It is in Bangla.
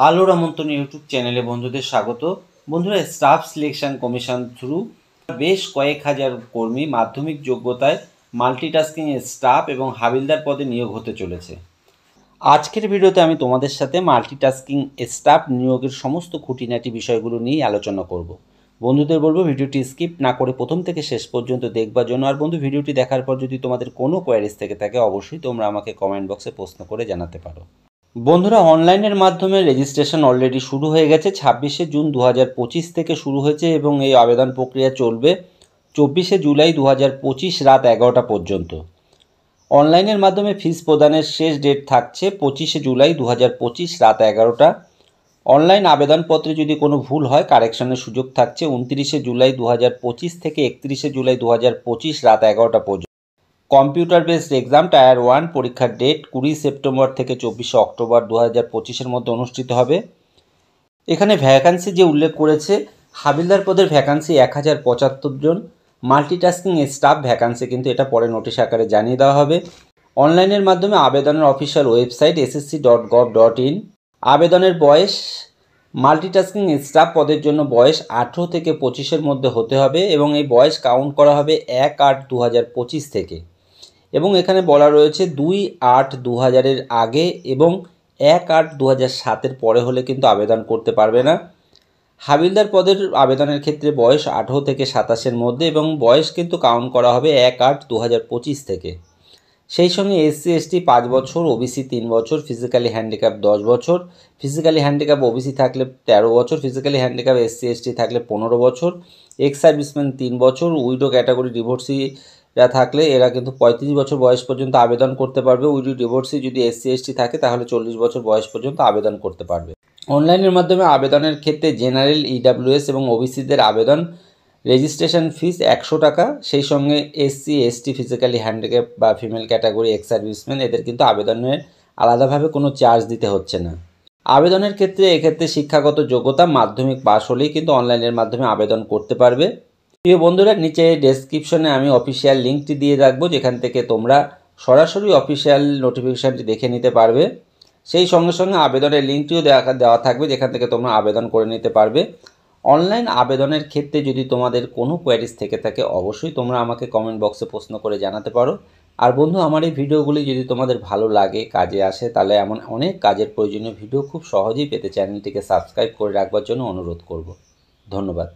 আলোর আমন্ত্রণ ইউটিউব চ্যানেলে বন্ধুদের স্বাগত। বন্ধুরা, স্টাফ সিলেকশন কমিশন থ্রু বেশ কয়েক হাজার কর্মী মাধ্যমিক যোগ্যতায় মাল্টিটাস্কিং স্টাফ এবং হাবিলদার পদে নিয়োগ হতে চলেছে। আজকের ভিডিওতে আমি তোমাদের সাথে মাল্টিটাস্কিং স্টাফ নিয়োগের সমস্ত খুঁটিনাটি বিষয়গুলো নিয়ে আলোচনা করব। বন্ধুদের বলবো ভিডিওটি স্কিপ না করে প্রথম থেকে শেষ পর্যন্ত দেখবার জন্য। আর বন্ধু, ভিডিওটি দেখার পর যদি তোমাদের কোনো কোয়ারিজ থেকে থাকে অবশ্যই তোমরা আমাকে কমেন্ট বক্সে প্রশ্ন করে জানাতে পারো। বন্ধুরা, অনলাইনের মাধ্যমে রেজিস্ট্রেশন অলরেডি শুরু হয়ে গেছে। 26শে জুন 2025 থেকে শুরু হয়েছে এবং এই আবেদন প্রক্রিয়া চলবে 24শে জুলাই 2025 রাত 11টা পর্যন্ত। অনলাইনের মাধ্যমে ফিস প্রদানের শেষ ডেট থাকছে 25শে জুলাই 2025 রাত 11টা। অনলাইন আবেদনপত্রে যদি কোনো ভুল হয় কারেকশনের সুযোগ থাকছে 29শে জুলাই 2025 থেকে 31শে জুলাই 2025 রাত 11টা পর্যন্ত। কম্পিউটার বেসড এক্সাম টায়ার 1 পরীক্ষার ডেট 20 সেপ্টেম্বর থেকে 24শে অক্টোবর 2025-এর মধ্যে অনুষ্ঠিত হবে। এখানে ভ্যাকান্সি যে উল্লেখ করেছে, হাবিলদার পদের ভ্যাকান্সি 1075 জন। মাল্টিটাস্কিং স্টাফ ভ্যাকান্সি কিন্তু এটা পরে নোটিশ আকারে জানিয়ে দেওয়া হবে। অনলাইনের মাধ্যমে আবেদনের অফিসিয়াল ওয়েবসাইট ssc.gov.in। আবেদনের বয়স, মাল্টিটাস্কিং স্টাফ পদের জন্য বয়স 18 থেকে 25-এর মধ্যে হতে হবে এবং এই বয়স কাউন্ট করা হবে 1/8/2025 থেকে। এবং এখানে বলা রয়েছে 2/8/2000-এর আগে এবং 1/8/2007-এর পরে হলে কিন্তু আবেদন করতে পারবে না। হাবিলদার পদের আবেদনের ক্ষেত্রে বয়স 18 থেকে 27-এর মধ্যে এবং বয়স কিন্তু কাউন্ট করা হবে 1/8/2025 থেকে। সেই সঙ্গে SC ST 5 বছর, OBC 3 বছর, ফিজিক্যালি হ্যান্ডিক্যাপ 10 বছর, ফিজিক্যালি হ্যান্ডিক্যাপ OBC থাকলে 13 বছর, ফিজিক্যালি হ্যান্ডিক্যাপ SC ST থাকলে 15 বছর, এক্স সার্ভিসম্যান 3 বছর, উইডো ক্যাটাগরি ডিভোর্সিরা থাকলে এরা কিন্তু 35 বছর বয়স পর্যন্ত আবেদন করতে পারবে। উইডো ডিভোর্সি যদি SC ST থাকে তাহলে 40 বছর বয়স পর্যন্ত আবেদন করতে পারবে। অনলাইনের মাধ্যমে আবেদনের ক্ষেত্রে জেনারেল, EWS এবং OBCদের আবেদন রেজিস্ট্রেশন ফিস 100 টাকা। সেই সঙ্গে SC ST, ফিজিক্যালি হ্যান্ডিক্যাপ বা ফিমেল ক্যাটাগরি, এক্স সার্ভিসম্যান এদের কিন্তু আবেদনের আলাদাভাবে কোনো চার্জ দিতে হচ্ছে না। আবেদনের ক্ষেত্রে এক্ষেত্রে শিক্ষাগত যোগ্যতা মাধ্যমিক পাস হলেই কিন্তু অনলাইনের মাধ্যমে আবেদন করতে পারবে। প্রিয় বন্ধুরা, নিচে ডেসক্রিপশনে আমি অফিসিয়াল লিঙ্কটি দিয়ে রাখবো, যেখান থেকে তোমরা সরাসরি অফিসিয়াল নোটিফিকেশানটি দেখে নিতে পারবে। সেই সঙ্গে সঙ্গে আবেদনের লিঙ্কটিও দেওয়া থাকবে, যেখান থেকে তোমরা আবেদন করে নিতে পারবে। অনলাইন আবেদনের ক্ষেত্রে যদি তোমাদের কোনো কোয়ারিজ থেকে থাকে অবশ্যই তোমরা আমাকে কমেন্ট বক্সে প্রশ্ন করে জানাতে পারো। আর বন্ধু, আমার এই ভিডিওগুলি যদি তোমাদের ভালো লাগে, কাজে আসে, তাহলে এমন অনেক কাজের প্রয়োজনীয় ভিডিও খুব সহজেই পেতে চ্যানেলটিকে সাবস্ক্রাইব করে রাখবার জন্য অনুরোধ করব। ধন্যবাদ।